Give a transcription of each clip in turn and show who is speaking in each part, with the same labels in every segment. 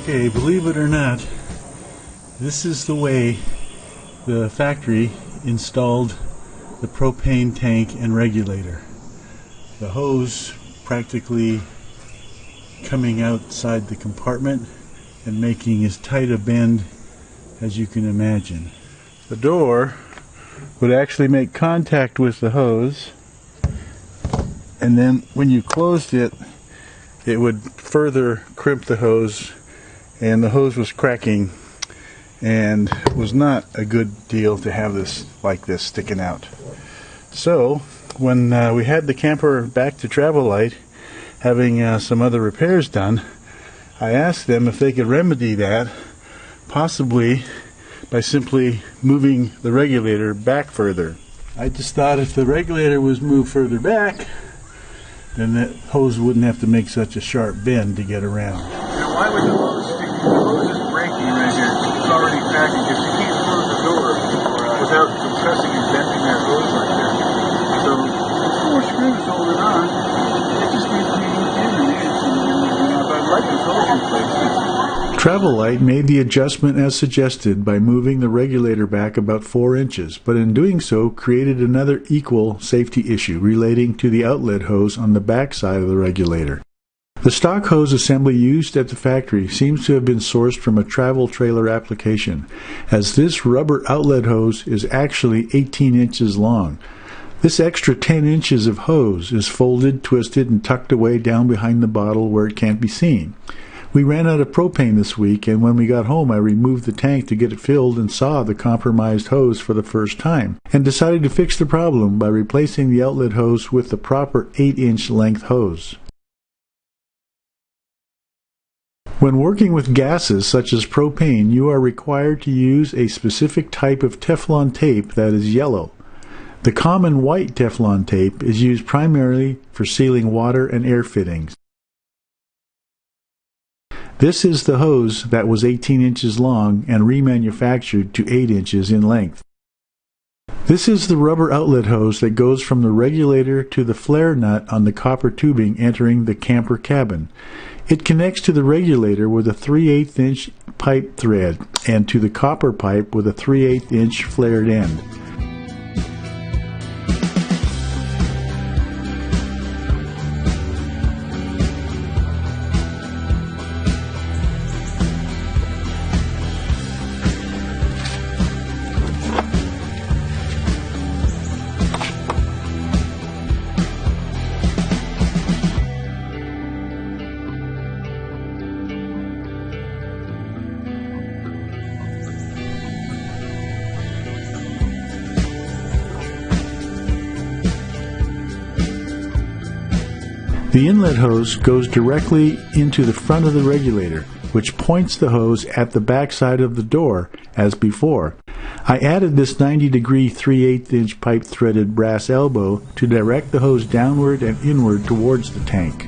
Speaker 1: Okay, believe it or not, this is the way the factory installed the propane tank and regulator. The hose practically coming outside the compartment and making as tight a bend as you can imagine. The door would actually make contact with the hose, and then when you closed it, it would further crimp the hose, and the hose was cracking, and it was not a good deal to have this like this sticking out. So when we had the camper back to Travel Light, having some other repairs done, I asked them if they could remedy that, possibly by simply moving the regulator back further. I just thought if the regulator was moved further back, then that hose wouldn't have to make such a sharp bend to get around.
Speaker 2: Now why would the hose stick? The hose is breaking right here. It's already cracking because you can't close the door without compressing and bending that hose right there. So there's 4 screws holding on. It just needs to be moved in an inch, and I'd like this hose replaced.
Speaker 1: Travel Light made the adjustment as suggested by moving the regulator back about 4 inches, but in doing so created another equal safety issue relating to the outlet hose on the back side of the regulator. The stock hose assembly used at the factory seems to have been sourced from a travel trailer application, as this rubber outlet hose is actually 18 inches long. This extra 10 inches of hose is folded, twisted, and tucked away down behind the bottle where it can't be seen. We ran out of propane this week, and when we got home I removed the tank to get it filled and saw the compromised hose for the first time, and decided to fix the problem by replacing the outlet hose with the proper 8-inch length hose. When working with gases such as propane, you are required to use a specific type of Teflon tape that is yellow. The common white Teflon tape is used primarily for sealing water and air fittings. This is the hose that was 18 inches long and remanufactured to 8 inches in length. This is the rubber outlet hose that goes from the regulator to the flare nut on the copper tubing entering the camper cabin. It connects to the regulator with a 3/8 inch pipe thread and to the copper pipe with a 3/8 inch flared end. The inlet hose goes directly into the front of the regulator, which points the hose at the back side of the door, as before. I added this 90-degree 3/8 inch pipe threaded brass elbow to direct the hose downward and inward towards the tank.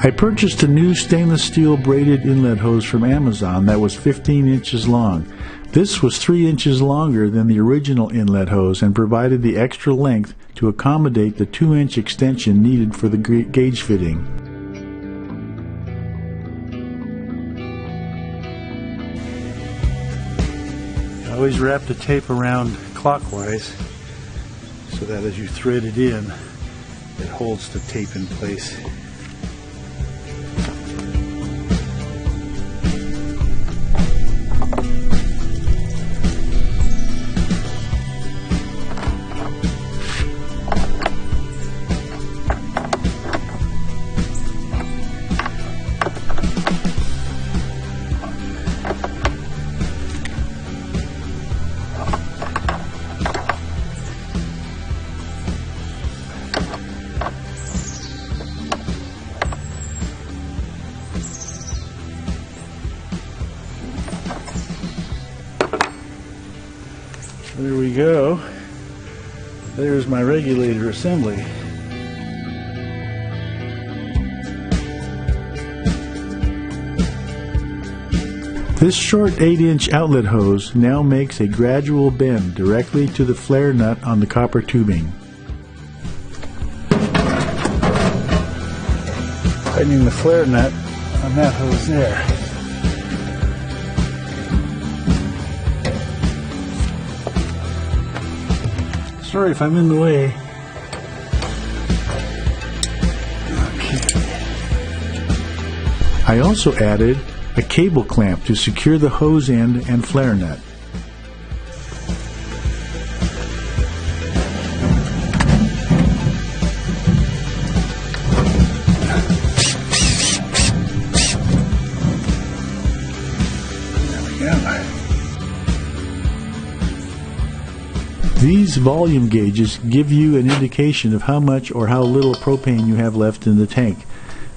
Speaker 1: I purchased a new stainless steel braided inlet hose from Amazon that was 15 inches long. This was 3 inches longer than the original inlet hose and provided the extra length to accommodate the 2-inch extension needed for the gauge fitting. I always wrap the tape around clockwise so that as you thread it in, it holds the tape in place. There we go. There's my regulator assembly. This short 8-inch outlet hose now makes a gradual bend directly to the flare nut on the copper tubing. Tightening the flare nut on that hose there. Sorry if I'm in the way. Okay. I also added a cable clamp to secure the hose end and flare nut. These volume gauges give you an indication of how much or how little propane you have left in the tank.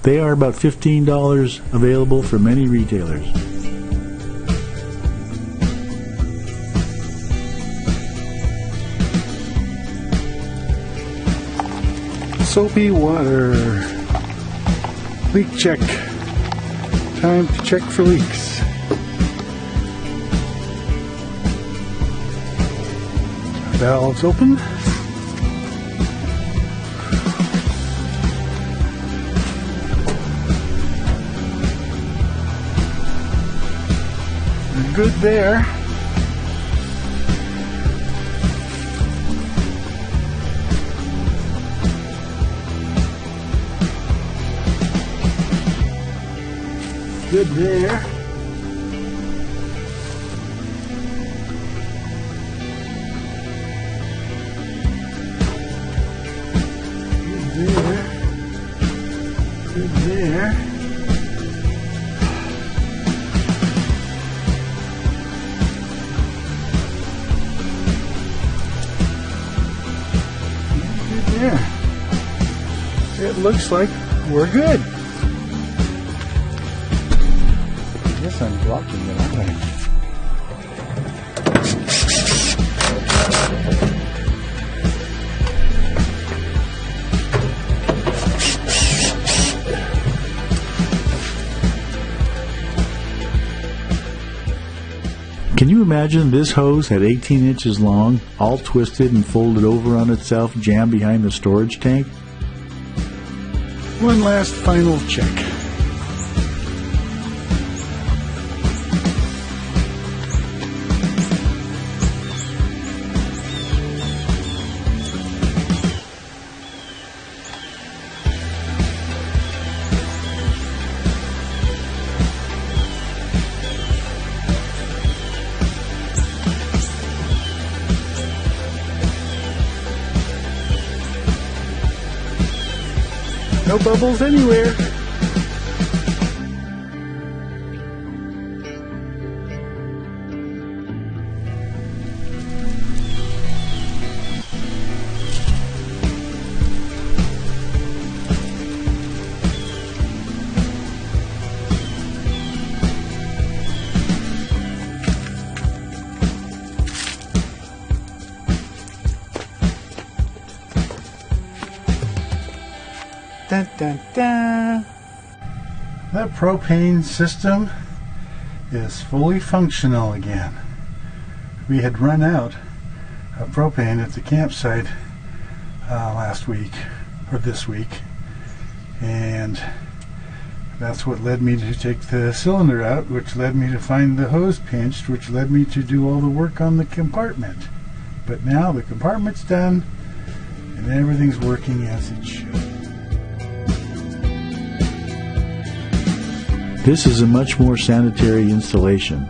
Speaker 1: They are about $15, available from many retailers. Soapy water. Leak check. Time to check for leaks. Valves open. Good there. Good there. Good there. Good there. It looks like we're good. I guess I'm blocking it, aren't I? Can you imagine this hose had 18 inches long, all twisted and folded over on itself, jammed behind the storage tank? One last final check. No bubbles anywhere. Dun, dun, dun. That propane system is fully functional again. We had run out of propane at the campsite last week, or this week, and that's what led me to take the cylinder out, which led me to find the hose pinched, which led me to do all the work on the compartment. But now the compartment's done and everything's working as it should. This is a much more sanitary installation.